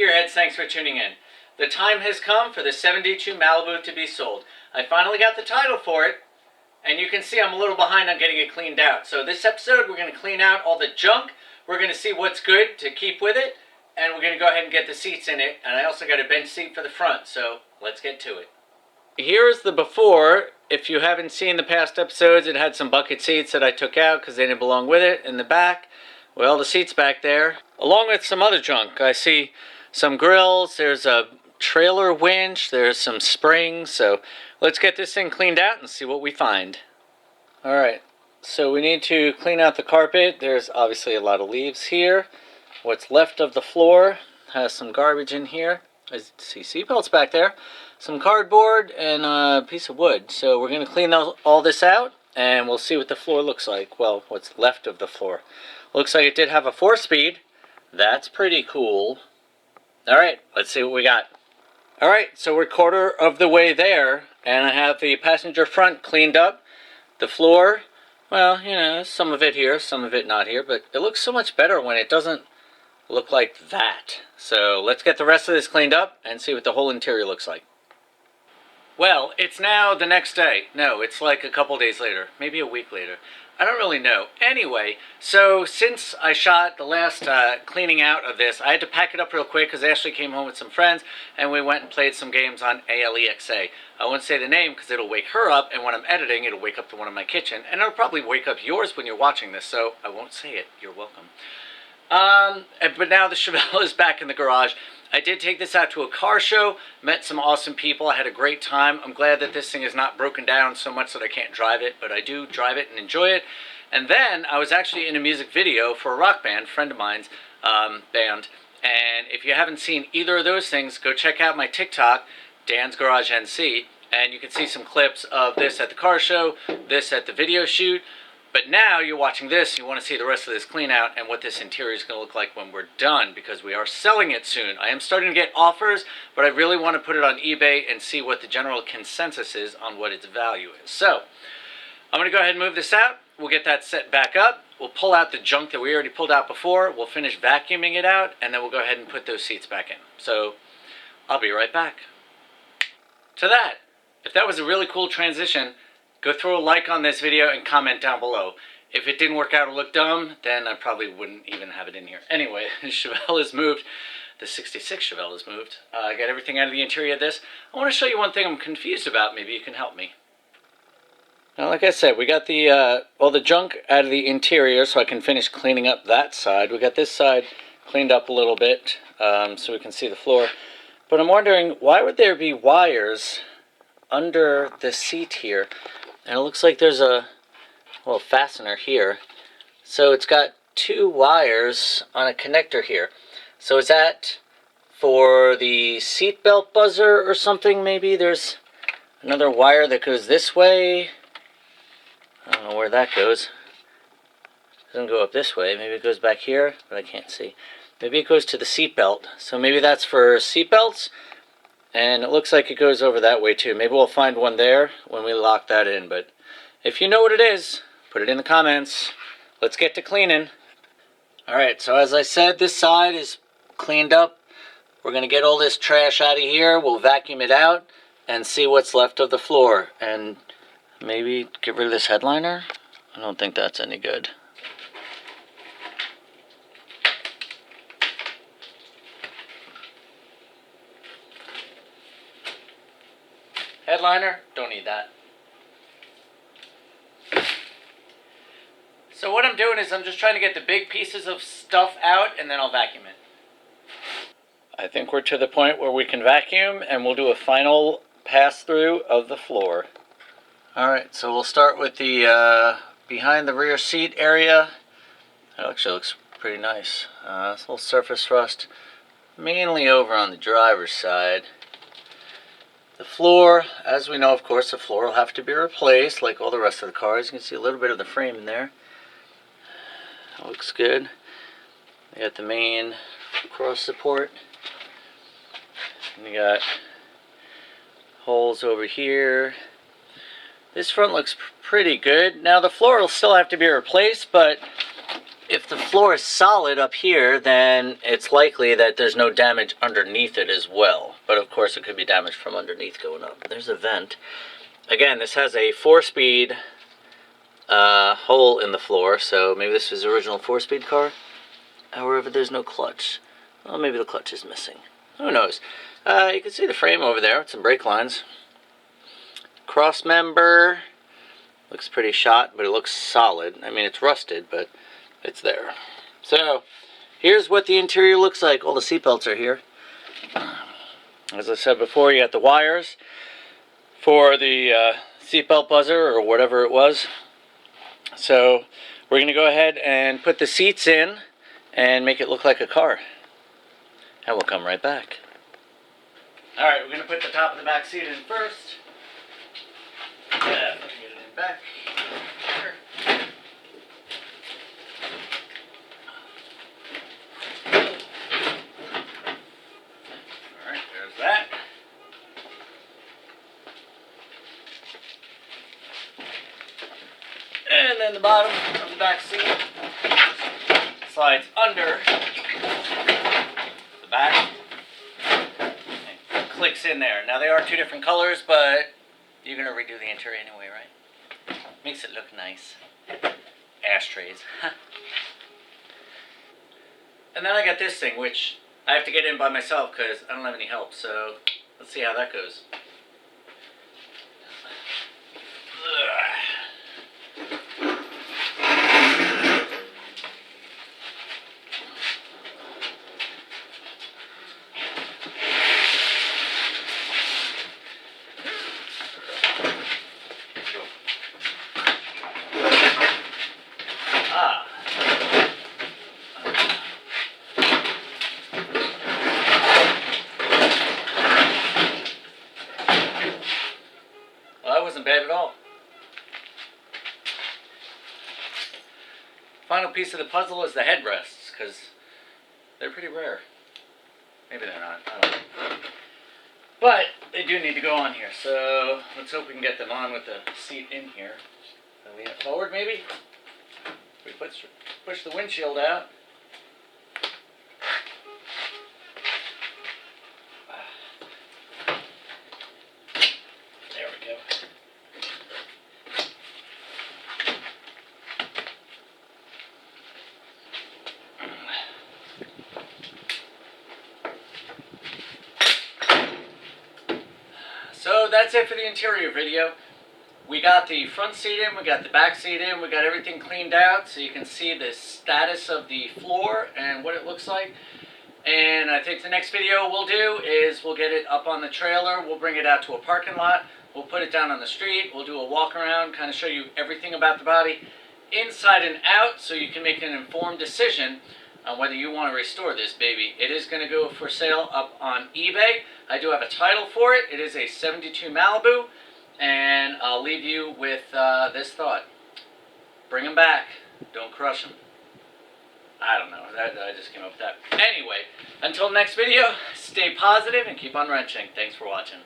gearheads, thanks for tuning in. The time has come for the 72 Malibu to be sold. I finally got the title for it, and you can see I'm a little behind on getting it cleaned out. So this episode, we're going to clean out all the junk. We're going to see what's good to keep with it, and we're going to go ahead and get the seats in it. And I also got a bench seat for the front, so let's get to it. Here's the before. If you haven't seen the past episodes, it had some bucket seats that I took out because they didn't belong with it in the back. Well, the seat's back there, along with some other junk. I see some grills, there's a trailer winch, there's some springs. So let's get this thing cleaned out and see what we find. Alright, so we need to clean out the carpet. There's obviously a lot of leaves here. What's left of the floor has some garbage in here. I see seatbelts back there, some cardboard, and a piece of wood. So we're going to clean all this out, and we'll see what the floor looks like. Well, what's left of the floor. Looks like it did have a 4-speed. That's pretty cool. Alright, let's see what we got. Alright, so we're quarter of the way there, and I have the passenger front cleaned up. The floor, well, you know, some of it here, some of it not here, but it looks so much better when it doesn't look like that. So let's get the rest of this cleaned up and see what the whole interior looks like. Well, it's now the next day. No, it's like a couple days later, maybe a week later. I don't really know. Anyway, so since I shot the last cleaning out of this, I had to pack it up real quick because Ashley came home with some friends and we went and played some games on ALEXA. I won't say the name because it'll wake her up, and when I'm editing, it'll wake up the one in my kitchen, and it'll probably wake up yours when you're watching this, so I won't say it. You're welcome. But now the Chevelle is back in the garage. I did take this out to a car show, met some awesome people. I had a great time. I'm glad that this thing is not broken down so much that I can't drive it, but I do drive it and enjoy it. And then I was actually in a music video for a rock band, friend of mine's band. And if you haven't seen either of those things, go check out my TikTok, DansgarageNC, and you can see some clips of this at the car show, this at the video shoot. But now you're watching this, you want to see the rest of this clean out and what this interior is going to look like when we're done, because we are selling it soon. I am starting to get offers, but I really want to put it on eBay and see what the general consensus is on what its value is. So I'm going to go ahead and move this out. We'll get that set back up. We'll pull out the junk that we already pulled out before. We'll finish vacuuming it out, and then we'll go ahead and put those seats back in. So I'll be right back. To that, if that was a really cool transition, go throw a like on this video and comment down below. If it didn't work out or look dumb, then I probably wouldn't even have it in here. Anyway, the Chevelle is moved. The 66 Chevelle is moved. I got everything out of the interior of this. I want to show you one thing I'm confused about. Maybe you can help me. Now, like I said, we got the all the junk out of the interior so I can finish cleaning up that side. We got this side cleaned up a little bit so we can see the floor. But I'm wondering, why would there be wires under the seat here? And it looks like there's a little fastener here. So it's got 2 wires on a connector here. So is that for the seatbelt buzzer or something maybe? There's another wire that goes this way. I don't know where that goes. It doesn't go up this way. Maybe it goes back here, but I can't see. Maybe it goes to the seatbelt. So maybe that's for seatbelts. And it looks like it goes over that way too. Maybe we'll find one there when we lock that in. But if you know what it is, put it in the comments. Let's get to cleaning. Alright, so as I said, this side is cleaned up. We're going to get all this trash out of here. We'll vacuum it out and see what's left of the floor. And maybe get rid of this headliner. I don't think that's any good. Headliner, don't need that. So what I'm doing is I'm just trying to get the big pieces of stuff out, and then I'll vacuum it. I think we're to the point where we can vacuum, and we'll do a final pass through of the floor. Alright, so we'll start with the behind the rear seat area. That actually looks pretty nice. This little surface rust, mainly over on the driver's side. The floor, as we know, of course, the floor will have to be replaced like all the rest of the cars. You can see a little bit of the frame in there. That looks good. We got the main cross support. And you got holes over here. This front looks pretty good. Now the floor will still have to be replaced, but if the floor is solid up here, then it's likely that there's no damage underneath it as well. But of course it could be damaged from underneath going up. There's a vent. Again, this has a 4-speed hole in the floor, so maybe this is the original 4-speed car. However, there's no clutch. Well, maybe the clutch is missing. Who knows? You can see the frame over there with some brake lines. Cross member looks pretty shot, but it looks solid. I mean, it's rusted, but it's there. So here's what the interior looks like. All the seat belts are here. As I said before, you got the wires for the seatbelt buzzer or whatever it was. So we're going to go ahead and put the seats in and make it look like a car. And we'll come right back. Alright, we're going to put the top of the back seat in first. Yeah, let me get it in back. Sure. Alright, there's that. And then the bottom of the back seat slides under the back and clicks in there. Now they are two different colors, but you're going to redo the interior anyway, right? Makes it look nice. Ashtrays. And then I got this thing, which I have to get in by myself because I don't have any help. So let's see how that goes. Well, that wasn't bad at all. Final piece of the puzzle is the headrests, because they're pretty rare. Maybe they're not, I don't know. But they do need to go on here, so let's hope we can get them on with the seat in here. And lean it forward, maybe? We push the windshield out. There we go. So that's it for the interior video. We got the front seat in, we got the back seat in, we got everything cleaned out so you can see the status of the floor and what it looks like. And I think the next video we'll do is we'll get it up on the trailer, we'll bring it out to a parking lot, we'll put it down on the street, we'll do a walk around, kind of show you everything about the body inside and out so you can make an informed decision on whether you want to restore this baby. It is going to go for sale up on eBay. I do have a title for it. It is a 72 Malibu. And I'll leave you with this thought. Bring them back. Don't crush them. I don't know. I just came up with that. Anyway, until next video, stay positive and keep on wrenching. Thanks for watching.